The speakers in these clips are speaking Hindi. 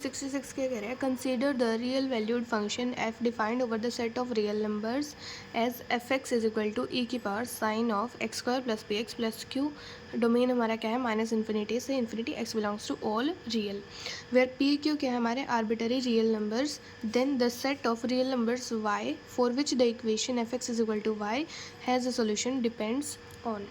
66 के कह रहे हैं consider the real valued function f defined over the set of real numbers as f x is equal to e की power sine of x square plus p x plus q. Domain हमारा क्या है माइनस इन्फिनिटी से infinity, x belongs to all real where p q क्या है हमारे arbitrary real numbers. Then the set of real numbers y for which the equation f x is equal to y has a solution depends on.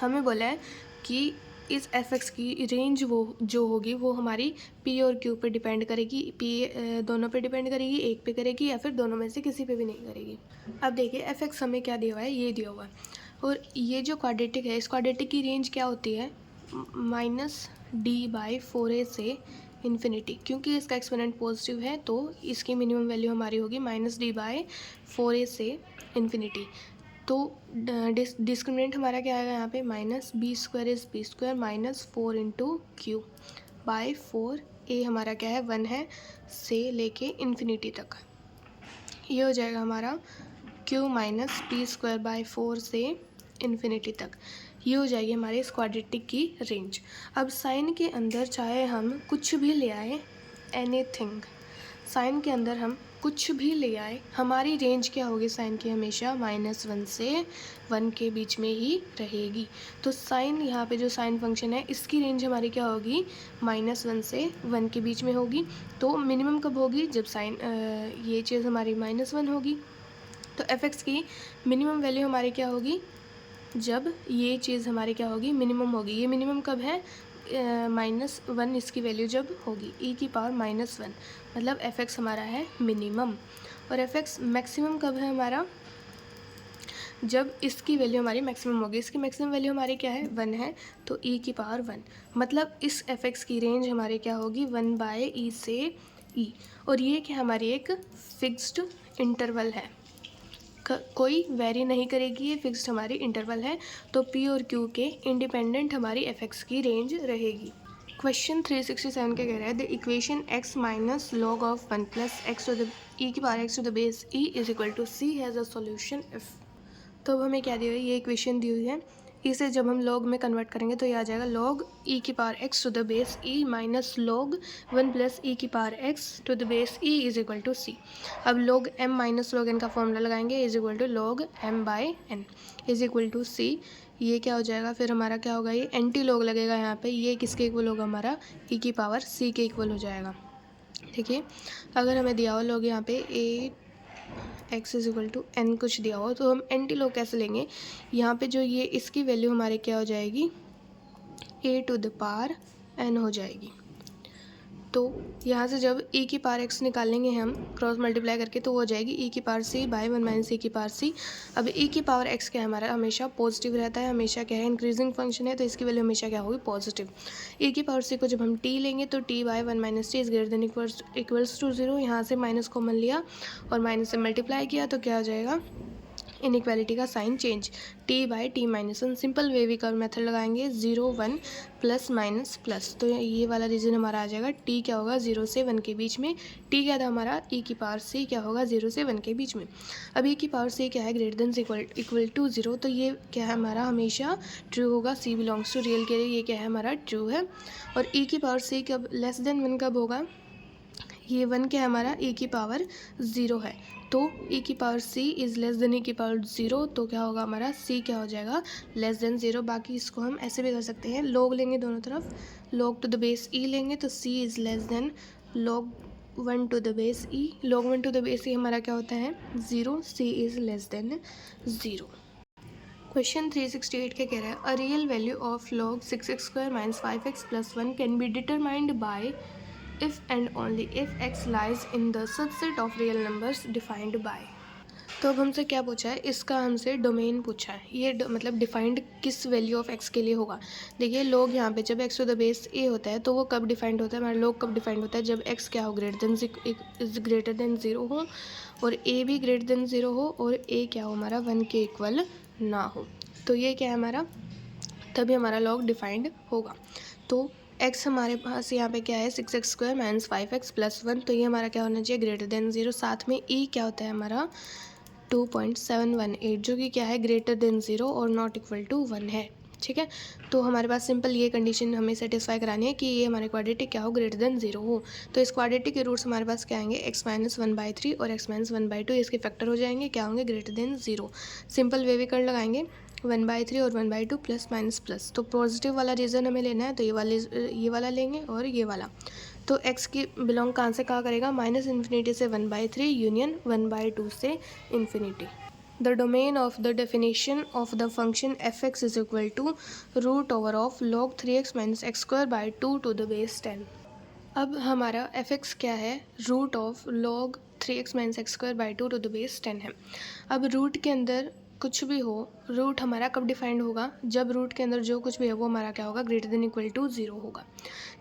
हमें बोला है कि इस एफ एक्स की रेंज वो जो होगी वो हमारी पी और क्यू पे डिपेंड करेगी, पी दोनों पे डिपेंड करेगी, एक पे करेगी या फिर दोनों में से किसी पे भी नहीं करेगी। अब देखिए एफ एक्स हमें क्या दिया हुआ है, ये दिया हुआ है और ये जो क्वाड्रेटिक है इस क्वाड्रेटिक की रेंज क्या होती है -d/4a से इन्फिनिटी। क्योंकि इसका एक्सपोनेंट पॉजिटिव है तो इसकी मिनिमम वैल्यू हमारी होगी -d/4a से इन्फिनिटी। तो डिस्क्रिमिनेंट हमारा क्या आएगा यहाँ पे -b² is b² -4 into q by 4। A हमारा क्या है 1 है से लेके इन्फिनिटी तक। ये हो जाएगा हमारा q -p²/4 से इन्फिनिटी तक। ये हो जाएगी हमारे इस क्वाड्रेटिक की रेंज। अब साइन के अंदर चाहे हम कुछ भी ले आए, एनीथिंग, साइन के अंदर हम कुछ भी ले आए, हमारी रेंज क्या होगी साइन की हमेशा -1 से 1 के बीच में ही रहेगी। तो साइन यहाँ पे जो साइन फंक्शन है इसकी रेंज हमारी क्या होगी -1 से 1 के बीच में होगी। तो मिनिमम कब होगी जब साइन ये चीज़ हमारी -1 होगी। तो एफ एक्स की मिनिमम वैल्यू हमारी क्या होगी जब ये चीज़ हमारी क्या होगी मिनिमम होगी। ये मिनिमम कब है -1 इसकी वैल्यू जब होगी e की पावर -1, मतलब एफ एक्स हमारा है मिनिमम। और एफ एक्स मैक्सिमम कब है हमारा जब इसकी वैल्यू हमारी मैक्सिमम होगी। इसकी मैक्सिमम वैल्यू हमारी क्या है 1 है तो e की पावर 1, मतलब इस एफ एक्स की रेंज हमारी क्या होगी 1/e से e। और ये क्या हमारी एक फिक्स्ड इंटरवल है, कोई वेरी नहीं करेगी, ये फिक्स्ड हमारी इंटरवल है। तो p और q के इंडिपेंडेंट हमारी एफ एक्स की रेंज रहेगी। क्वेश्चन 367 के कह रहा है the equation x minus log of 1 plus x to the e की power x to the base e is equal to c has a solution if. तो अब हमें क्या दी हुई है, ये इक्वेशन दी हुई है, इसे जब हम लॉग में कन्वर्ट करेंगे तो ये आ जाएगा लॉग e की power x to the base e minus log 1 plus e की power x to the base e is equal to c। अब log m minus log n का फॉर्मूला लगाएंगे is equal to log m/n is equal to c। ये क्या हो जाएगा फिर हमारा क्या होगा, ये एंटी लॉग लगेगा यहाँ पे, ये किसके इक्वल होगा हमारा e की पावर c के इक्वल हो जाएगा। ठीक है, अगर हमें दिया हो लॉग यहाँ पे x is equal to n कुछ दिया हो तो हम एंटी लॉग कैसे लेंगे, यहाँ पे जो ये इसकी वैल्यू हमारे क्या हो जाएगी a to the power n हो जाएगी। तो यहाँ से जब e की पावर x निकालेंगे हम क्रॉस मल्टीप्लाई करके तो वो हो जाएगी e की power c by 1 minus e की पावर c। अब e की पावर x क्या है हमारा हमेशा पॉजिटिव रहता है, हमेशा क्या है इंक्रीजिंग फंक्शन है तो इसकी वैल्यू हमेशा क्या होगी पॉजिटिव। e की पावर c को जब हम t लेंगे तो t by 1 minus t is greater than equals to 0। यहाँ से माइनस कॉमन लिया और माइनस से मल्टीप्लाई किया तो क्या हो जाएगा इनइक्वालिटी का sign change t/t-1। Simple wave curve method लगाएंगे 0 1 प्लस माइनस प्लस, तो ये वाला रीजन हमारा आ जाएगा t क्या होगा 0 से 1 के बीच में। t क्या था हमारा e की पावर c क्या होगा 0 से 1 के बीच में। अब e की पावर c क्या है ग्रेटर देन इक्वल टू 0, तो ये क्या है हमारा हमेशा ट्रू होगा, c बिलोंग्स टू रियल के लिए ये क्या है हमारा ट्रू है। और e की पावर c कब लेस देन 1 कब होगा, ये 1 क्या है हमारा e की पावर 0 है तो e की power c is less then e की पावर 0, तो क्या होगा हमारा c क्या हो जाएगा लेस देन 0। बाकी इसको हम ऐसे भी कर सकते हैं, लॉग लेंगे दोनों तरफ, log to the base e लेंगे तो c is less than log 1 to the base e। Log 1 to the base e हमारा क्या होता है 0, c is less than 0। Question 368 के कह रहा है a real value of log 6x² minus 5x plus 1 can be determined by if and only if x lies in the subset of real numbers defined by। तो अब हमसे क्या पूछा है, इसका हमसे डोमेन पूछा है, ये मतलब डिफाइंड किस वैल्यू ऑफ x के लिए होगा। देखिए लोग यहाँ पे जब x to the base a होता है तो वो कब डिफाइंड होता है हमारा लोग कब डिफाइंड होता है जब x क्या हो ग्रेटर देन 0 हो और a भी ग्रेटर देन 0 हो और a क्या हो हमारा 1 के इक्वल ना हो, तो ये क्या है हमारा तभी हमारा लॉग डिफाइंड होगा। तो x हमारे पास यहाँ पे क्या है 6x² माइनस 5x प्लस 1, तो ये हमारा क्या होना चाहिए ग्रेटर देन 0। साथ में e क्या होता है हमारा 2.718 जो कि क्या है ग्रेटर देन 0 और नॉट इक्वल टू 1 है। ठीक है। तो हमारे पास सिंपल ये कंडीशन हमें सेटिस्फाई करानी है कि ये हमारे क्वाड्रेटिक क्या हो, ग्रेटर देन 0 हो। तो इस क्वाड्रेटिक के रूट्स हमारे पास क्या आएंगे, x-1/3 और x-1/2 इसके फैक्टर हो जाएंगे, क्या होंगे, ग्रेटर देन 0। सिंपल वे भी कर लगाएंगे 1/3 और 1/2 प्लस माइनस प्लस। तो पॉजिटिव वाला रीज़न हमें लेना है, तो ये वाला लेंगे और ये वाला। तो x की बिलोंग कहाँ से कहाँ करेगा, -∞ से 1/3 यूनियन 1/2 से infinity. The domain of the definition of the function f(x) is equal to √of log 3x minus x square by 2 to the base 10। अब हमारा f(x) क्या है, √of log 3x minus x square by 2 to the base 10 है। अब रूट के अंदर कुछ भी हो, रूट हमारा कब डिफाइंड होगा, जब रूट के अंदर जो कुछ भी है वो हमारा क्या होगा, ग्रेटर देन इक्वल टू 0 होगा।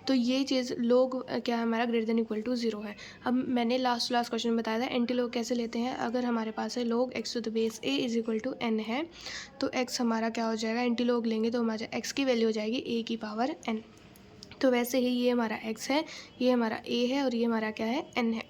तो ये चीज़ लोग क्या है हमारा, ग्रेटर देन इक्वल टू 0 है। अब मैंने लास्ट क्वेश्चन में बताया था एंटी लोग कैसे लेते हैं। अगर हमारे पास है log x to the base a is equal to n है, तो x हमारा क्या हो जाएगा, एंटी लोग लेंगे तो हमारा x की वैल्यू हो जाएगी a की पावर n। तो वैसे ही ये हमारा x है, ये हमारा a है और ये हमारा क्या है, n है।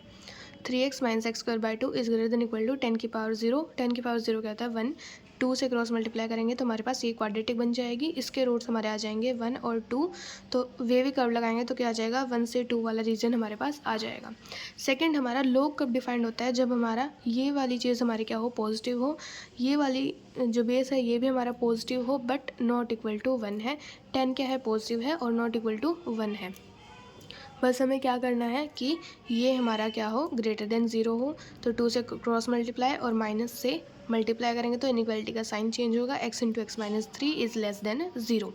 3x minus x square by 2 is greater than equal to 10 की पावर 0। 10 की पावर 0 क्या होता है, 1। 2 से क्रॉस मल्टीप्लाई करेंगे तो हमारे पास ये क्वाड्रेटिक बन जाएगी। इसके रूट्स हमारे आ जाएंगे 1 और 2। तो वे भी कर्व लगाएंगे तो क्या आ जाएगा, 1 से 2 वाला रीजन हमारे पास आ जाएगा। सेकंड हमारा लोग कब डिफाइंड होता है, जब हमारा ये वाली चीज़ हमारी क्या हो, पॉजिटिव हो। ये वाली जो बेस है ये भी हमारा पॉजिटिव हो बट नॉट इक्वल टू 1 है। 10 क्या है, पॉजिटिव है और नॉट इक्वल टू 1 है। बस हमें क्या करना है कि ये हमारा क्या हो, ग्रेटर देन 0 हो। तो 2 से क्रॉस मल्टीप्लाई और माइनस से मल्टीप्लाई करेंगे तो इनइक्वालिटी का साइन चेंज होगा, x into x minus 3 is less than 0।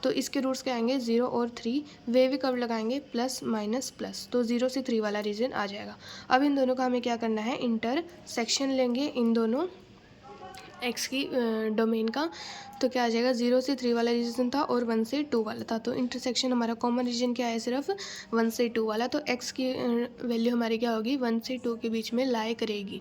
तो इसके रूट्स क्या आएंगे, 0 और 3। वे भी कर्व लगाएंगे प्लस माइनस प्लस, तो 0 से 3 वाला रीजन आ जाएगा। अब इन दोनों का हमें क्या करना है, इंटरसेक्शन लेंगे इन दोनों x की डोमेन का। तो क्या आ जाएगा, 0 से 3 वाला रीजन था और 1 से 2 वाला था। तो इंटरसेक्शन हमारा कॉमन रीजन क्या है, सिर्फ 1 से 2 वाला। तो x की वैल्यू हमारी क्या होगी, 1 से 2 के बीच में लाई करेगी।